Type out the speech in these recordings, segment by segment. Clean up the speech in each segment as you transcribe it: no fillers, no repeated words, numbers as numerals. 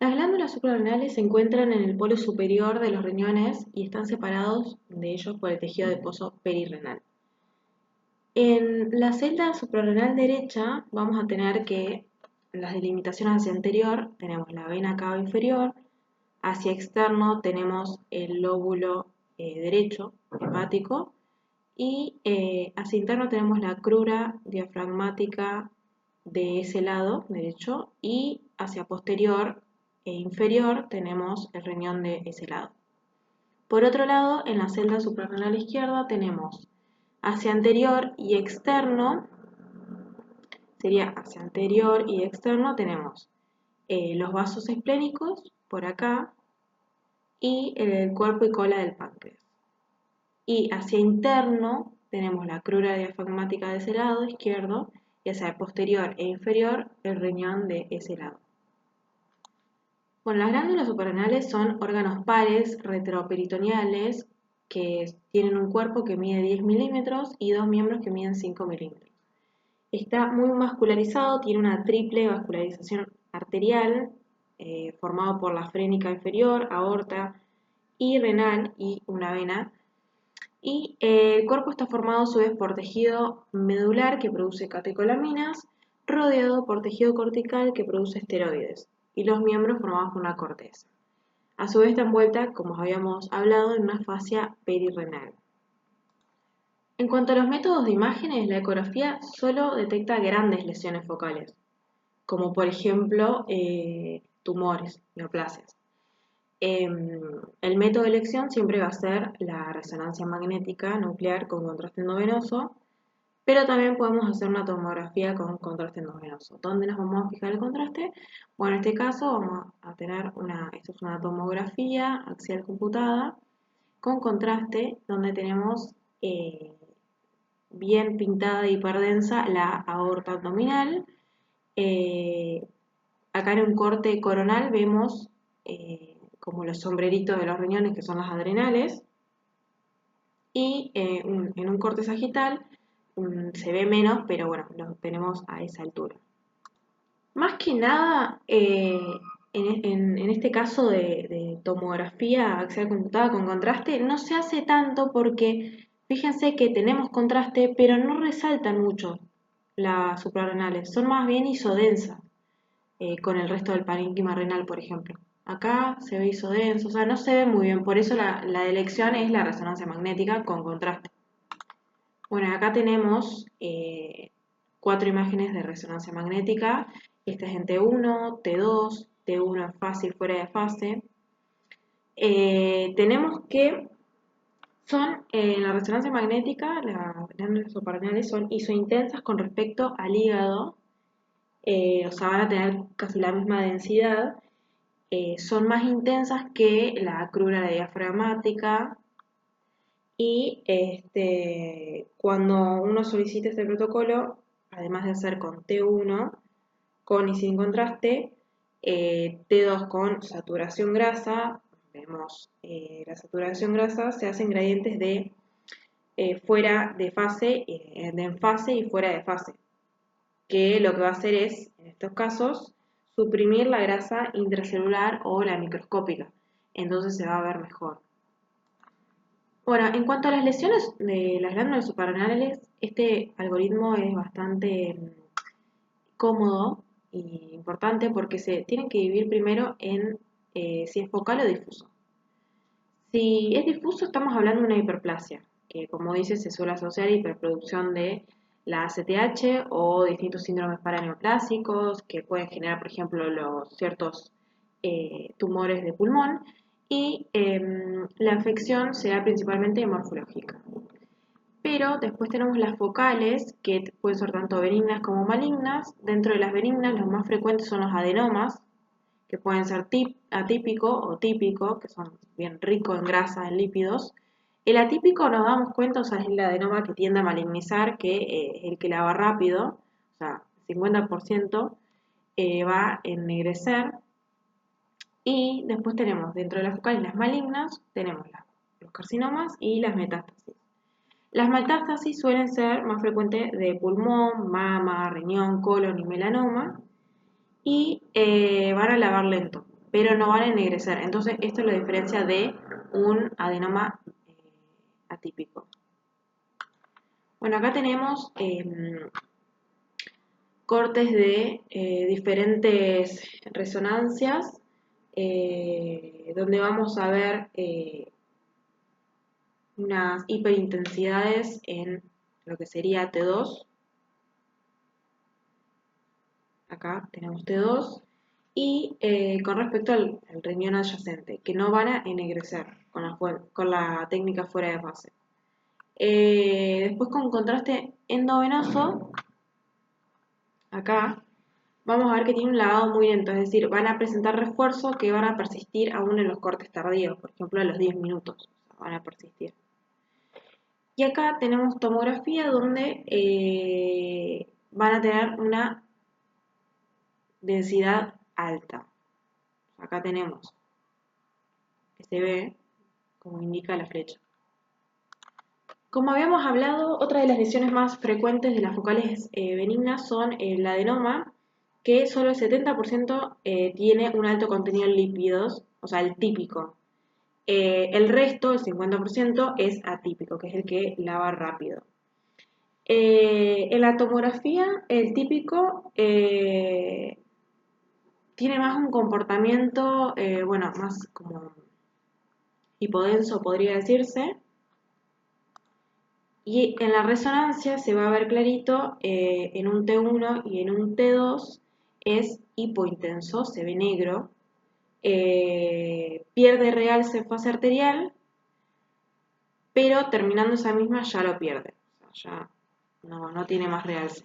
Las glándulas suprarrenales se encuentran en el polo superior de los riñones y están separados de ellos por el tejido adiposo perirrenal. En la celda suprarrenal derecha vamos a tener que las delimitaciones hacia anterior tenemos la vena cava inferior, hacia externo tenemos el lóbulo derecho hepático y hacia interno tenemos la crura diafragmática de ese lado derecho y hacia posterior e inferior tenemos el riñón de ese lado. Por otro lado, en la celda suprarrenal izquierda tenemos hacia anterior y externo, sería hacia anterior y externo, tenemos los vasos esplénicos por acá y el cuerpo y cola del páncreas. Y hacia interno tenemos la crura diafragmática de ese lado izquierdo y hacia el posterior e inferior el riñón de ese lado. Bueno, las glándulas suprarrenales son órganos pares retroperitoneales que tienen un cuerpo que mide 10 milímetros y dos miembros que miden 5 milímetros. Está muy vascularizado, tiene una triple vascularización arterial formado por la frénica inferior, aorta y renal y una vena. Y el cuerpo está formado a su vez por tejido medular que produce catecolaminas, rodeado por tejido cortical que produce esteroides y los miembros formados por una corteza. A su vez está envuelta, como habíamos hablado, en una fascia perirrenal. En cuanto a los métodos de imágenes, la ecografía solo detecta grandes lesiones focales, como por ejemplo tumores, neoplasias. El método de elección siempre va a ser la resonancia magnética nuclear con contraste endovenoso, pero también podemos hacer una tomografía con contraste endovenoso. ¿Dónde nos vamos a fijar el contraste? Bueno, en este caso vamos a tener esto es una tomografía axial computada con contraste donde tenemos bien pintada y hiperdensa la aorta abdominal. Acá en un corte coronal vemos como los sombreritos de los riñones que son las adrenales y en un corte sagital se ve menos, pero bueno, lo tenemos a esa altura. Más que nada, en este caso de tomografía axial computada con contraste, no se hace tanto porque fíjense que tenemos contraste, pero no resaltan mucho las suprarrenales, son más bien isodensas con el resto del parénquima renal, por ejemplo. Acá se ve isodenso, o sea, no se ve muy bien, por eso la elección es la resonancia magnética con contraste. Bueno, acá tenemos 4 imágenes de resonancia magnética. Esta es en T1, T2, T1 en fase y fuera de fase. Tenemos que en la resonancia magnética, las glándulas suprarrenales son isointensas con respecto al hígado, o sea, van a tener casi la misma densidad. Son más intensas que la crura diafragmática. Y cuando uno solicita este protocolo, además de hacer con T1, con y sin contraste, T2 con saturación grasa, vemos la saturación grasa, se hacen gradientes de fuera de fase, de en fase y fuera de fase, que lo que va a hacer es, en estos casos, suprimir la grasa intracelular o la microscópica, entonces se va a ver mejor. Bueno, en cuanto a las lesiones de las glándulas suprarrenales, este algoritmo es bastante cómodo y importante porque se tienen que dividir primero en si es focal o difuso. Si es difuso, estamos hablando de una hiperplasia, que como dice se suele asociar a hiperproducción de la ACTH o distintos síndromes paraneoplásicos que pueden generar, por ejemplo, los ciertos tumores de pulmón y la infección será principalmente morfológica. Pero después tenemos las focales, que pueden ser tanto benignas como malignas. Dentro de las benignas, los más frecuentes son los adenomas, que pueden ser atípico o típico, que son bien ricos en grasa, en lípidos. El atípico nos damos cuenta, o sea, es el adenoma que tiende a malignizar, que es el que lava rápido, o sea, 50% va a ennegrecer. Y después tenemos, dentro de las focales las malignas, tenemos los carcinomas y las metástasis. Las metástasis suelen ser más frecuentes de pulmón, mama, riñón, colon y melanoma y van a lavar lento, pero no van a ennegrecer. Entonces, esto es la diferencia de un adenoma atípico. Bueno, acá tenemos cortes de diferentes resonancias, donde vamos a ver unas hiperintensidades en lo que sería T2. Acá tenemos T2. Y con respecto al riñón adyacente, que no van a ennegrecer con la técnica fuera de fase. Después con contraste endovenoso, acá vamos a ver que tiene un lavado muy lento, es decir, van a presentar refuerzos que van a persistir aún en los cortes tardíos, por ejemplo a los 10 minutos, van a persistir. Y acá tenemos tomografía donde van a tener una densidad alta. Acá tenemos que se ve como indica la flecha. Como habíamos hablado, otra de las lesiones más frecuentes de las focales benignas son el adenoma, que solo el 70% tiene un alto contenido en lípidos, o sea, el típico. El resto, el 50%, es atípico, que es el que lava rápido. En la tomografía, el típico tiene más un comportamiento, bueno, más como hipodenso podría decirse. Y en la resonancia se va a ver clarito en un T1 y en un T2 es hipointenso, se ve negro, pierde realce en fase arterial, pero terminando esa misma ya lo pierde, o sea, ya no tiene más realce.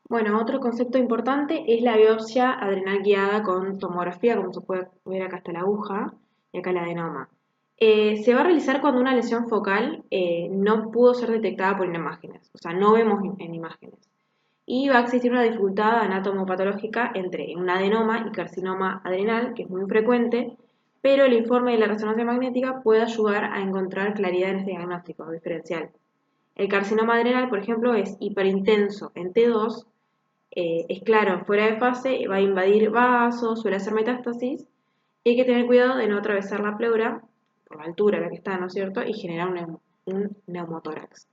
Bueno, otro concepto importante es la biopsia adrenal guiada con tomografía, como se puede ver acá está la aguja y acá el adenoma. Se va a realizar cuando una lesión focal no pudo ser detectada por imágenes, o sea, no vemos en imágenes. Y va a existir una dificultad anatomopatológica entre un adenoma y carcinoma adrenal, que es muy frecuente, pero el informe de la resonancia magnética puede ayudar a encontrar claridad en este diagnóstico diferencial. El carcinoma adrenal, por ejemplo, es hiperintenso en T2, es claro, fuera de fase, va a invadir vasos, suele hacer metástasis, y hay que tener cuidado de no atravesar la pleura por la altura a la que está, ¿no es cierto?, y generar un neumotórax.